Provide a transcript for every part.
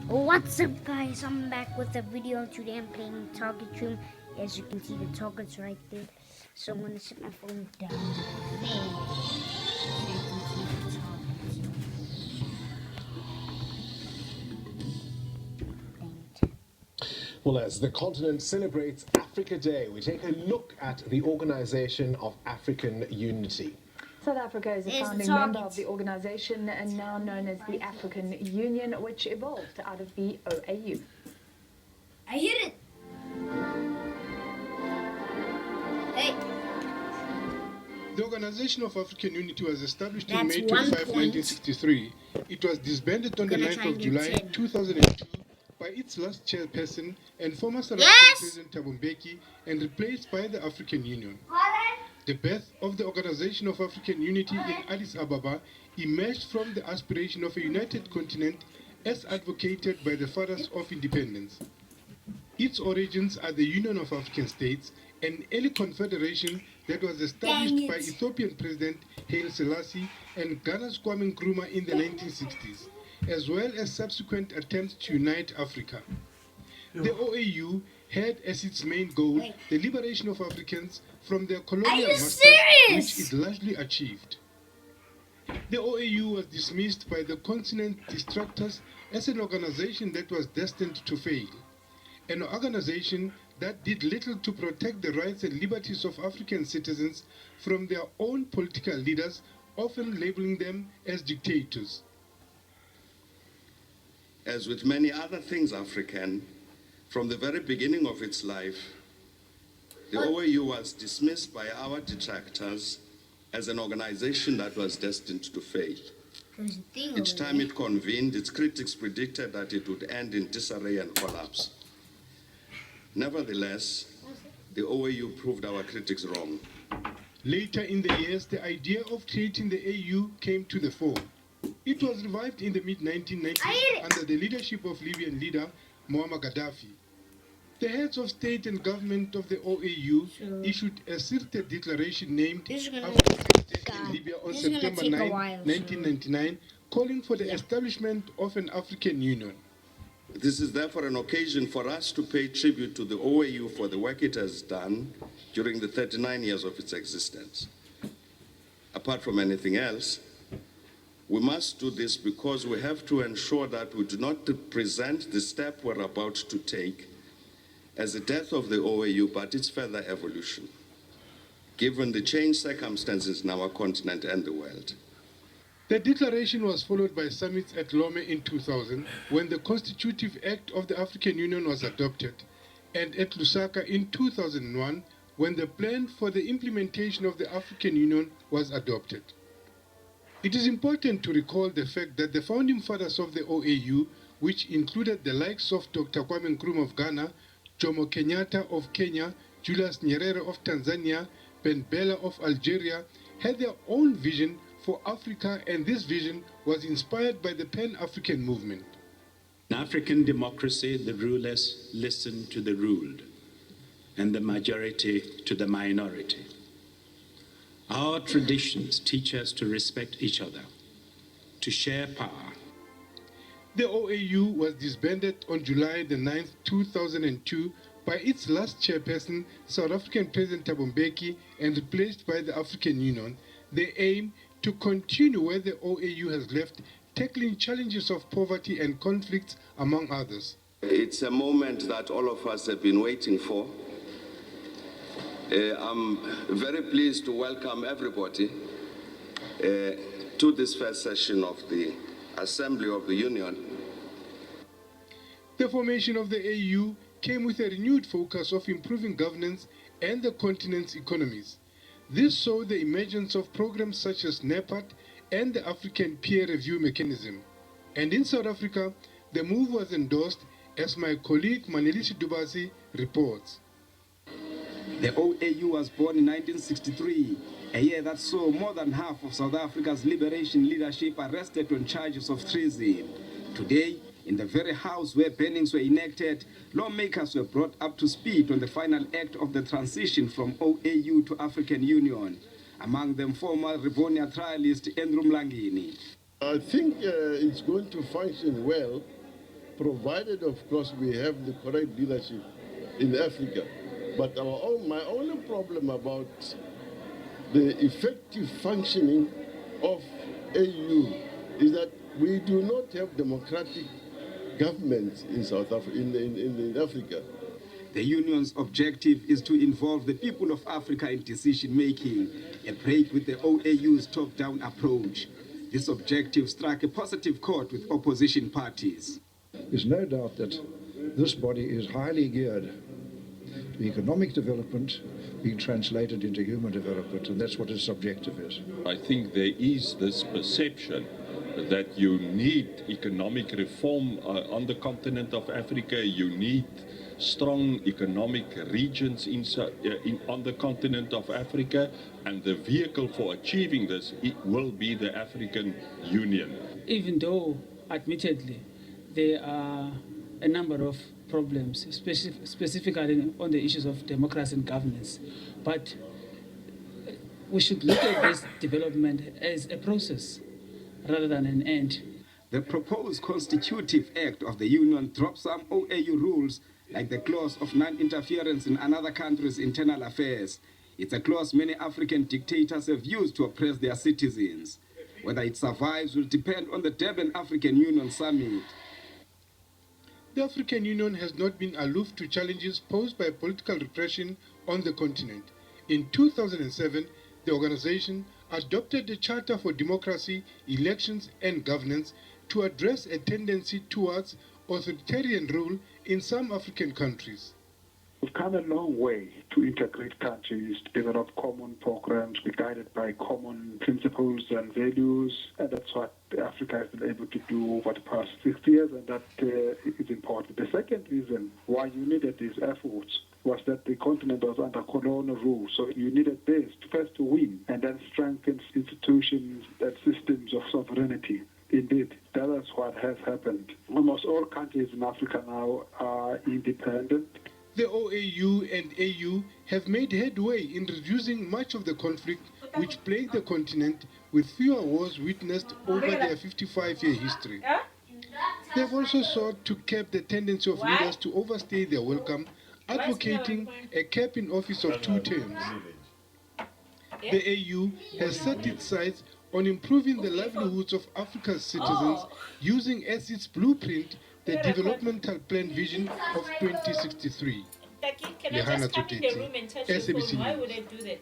What's up guys, I'm back with a video. Today I'm playing Target Room. As you can see the target's right there. So I'm gonna set my phone down there. So you can see the target. Well, as the continent celebrates Africa Day, we take a look at the Organisation of African Unity. South Africa is a founding member of the organisation and now known as the African Union, which evolved out of the OAU. I hit it! Hey! The Organization of African Unity was established in May 25, 1963. It was disbanded on the 9th of July 2002 by its last chairperson and former South African President Thabo Mbeki and replaced by the African Union. The birth of the Organization of African Unity in Addis Ababa emerged from the aspiration of a united continent as advocated by the fathers of independence. Its origins are the Union of African States, an early confederation that was established by Ethiopian President Haile Selassie and Ghana's Kwame Nkrumah in the 1960s, as well as subsequent attempts to unite Africa. The OAU had as its main goal the liberation of Africans from their colonial masters, which it largely achieved. The OAU was dismissed by the continent detractors as an organization that was destined to fail, an organization that did little to protect the rights and liberties of African citizens from their own political leaders, often labeling them as dictators. As with many other things African, from the very beginning of its life, the OAU was dismissed by our detractors as an organization that was destined to fail. Each time it convened, its critics predicted that it would end in disarray and collapse. Nevertheless, the OAU proved our critics wrong. Later in the years, the idea of creating the AU came to the fore. It was revived in the mid-1990s under the leadership of Libyan leader Muammar Gaddafi. The heads of state and government of the OAU issued a Sirte declaration named African State in Libya on September 9, 1999, calling for the establishment of an African Union. This is therefore an occasion for us to pay tribute to the OAU for the work it has done during the 39 years of its existence. Apart from anything else, we must do this because we have to ensure that we do not present the step we're about to take as the death of the OAU, but its further evolution, given the changed circumstances in our continent and the world. The declaration was followed by summits at Lome in 2000, when the Constitutive Act of the African Union was adopted, and at Lusaka in 2001, when the plan for the implementation of the African Union was adopted. It is important to recall the fact that the founding fathers of the OAU, which included the likes of Dr. Kwame Nkrumah of Ghana, Jomo Kenyatta of Kenya, Julius Nyerere of Tanzania, Ben Bella of Algeria, had their own vision for Africa, and this vision was inspired by the Pan-African movement. In African democracy, the rulers listen to the ruled, and the majority to the minority. Our traditions teach us to respect each other, to share power. The OAU was disbanded on July the 9th, 2002 by its last chairperson, South African President Thabo Mbeki, and replaced by the African Union. They aim to continue where the OAU has left, tackling challenges of poverty and conflicts, among others. It's a moment that all of us have been waiting for. I'm very pleased to welcome everybody to this first session of the Assembly of the Union. The formation of the AU came with a renewed focus of improving governance and the continent's economies. This saw the emergence of programs such as NEPAD and the African Peer Review Mechanism. And in South Africa, the move was endorsed, as my colleague Manelisi Dubasi reports. The OAU was born in 1963, a year that saw more than half of South Africa's liberation leadership arrested on charges of treason. Today, in the very house where burnings were enacted, lawmakers were brought up to speed on the final act of the transition from OAU to African Union. Among them, former Rivonia trialist Andrew Mlangeni. I think it's going to function well provided, of course, we have the correct leadership in Africa. But my only problem about the effective functioning of AU is that we do not have democratic governments in South Africa, in Africa. The union's objective is to involve the people of Africa in decision-making, a break with the OAU's top-down approach. This objective struck a positive chord with opposition parties. There's no doubt that this body is highly geared to economic development being translated into human development, and that's what its objective is. I think there is this perception that you need economic reform on the continent of Africa. You need strong economic regions on the continent of Africa, and the vehicle for achieving this will be the African Union. Even though, admittedly, there are a number of problems, specifically on the issues of democracy and governance, but we should look at this development as a process rather than an end. The proposed constitutive act of the union drops some OAU rules, like the clause of non-interference in another country's internal affairs. It's a clause many African dictators have used to oppress their citizens. Whether it survives will depend on the Durban African Union Summit. The African Union has not been aloof to challenges posed by political repression on the continent. In 2007, the organization adopted the Charter for Democracy, Elections and Governance to address a tendency towards authoritarian rule in some African countries. We've come a long way to integrate countries, to develop common programs, be guided by common principles and values, and that's what Africa has been able to do over the past 60 years, and that is important. The second reason why you needed these efforts was that the continent was under colonial rule, so you needed this first to win, and then strengthen institutions and systems of sovereignty. Indeed, that is what has happened. Almost all countries in Africa now are independent. The OAU and AU have made headway in reducing much of the conflict which plagued the continent, with fewer wars witnessed over their 55-year history. They've also sought to curb the tendency of leaders to overstay their welcome, advocating a cap in office of 2 terms. The AU has set its sights on improving the livelihoods of Africa's citizens using as its blueprint the Developmental Plan Vision of 2063. Lehana Toteti, SABC. Why would I do that?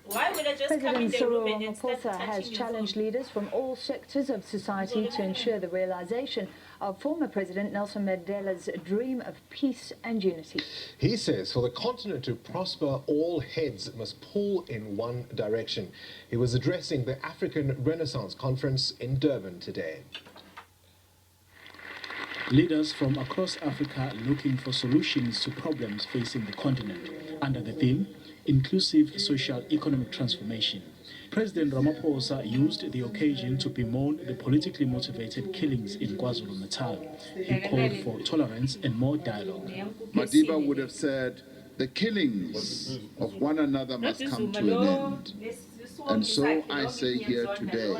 Why would I just come in President the Cyril room and start Ramaphosa has touching challenged leaders from all sectors of society to ensure the realization of former President Nelson Mandela's dream of peace and unity. He says for the continent to prosper, all heads must pull in one direction. He was addressing the African Renaissance Conference in Durban today. Leaders from across Africa looking for solutions to problems facing the continent under the theme Inclusive Social Economic Transformation. President Ramaphosa used the occasion to bemoan the politically motivated killings in KwaZulu-Natal. He called for tolerance and more dialogue. Madiba would have said, the killings of one another must come to an end. And so I say here today,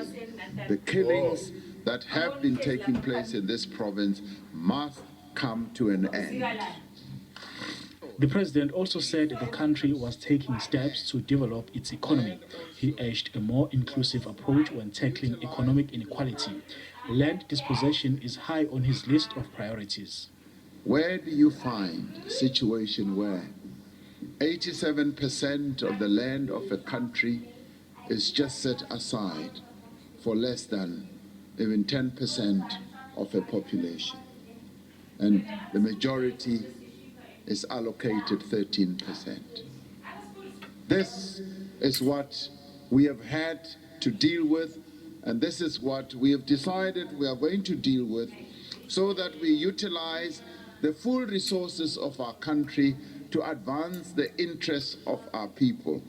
the killings that have been taking place in this province must come to an end. The president also said the country was taking steps to develop its economy. He urged a more inclusive approach when tackling economic inequality. Land dispossession is high on his list of priorities. Where do you find a situation where 87% of the land of a country is just set aside for less than even 10% of a population, and the majority is allocated 13%. This is what we have had to deal with, and this is what we have decided we are going to deal with, so that we utilize the full resources of our country to advance the interests of our people.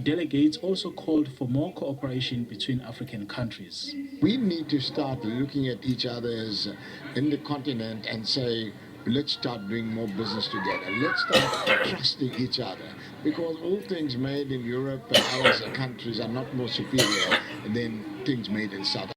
Delegates also called for more cooperation between African countries. We need to start looking at each other as in the continent and say, let's start doing more business together. Let's start trusting each other, because all things made in Europe and other countries are not more superior than things made in South Africa.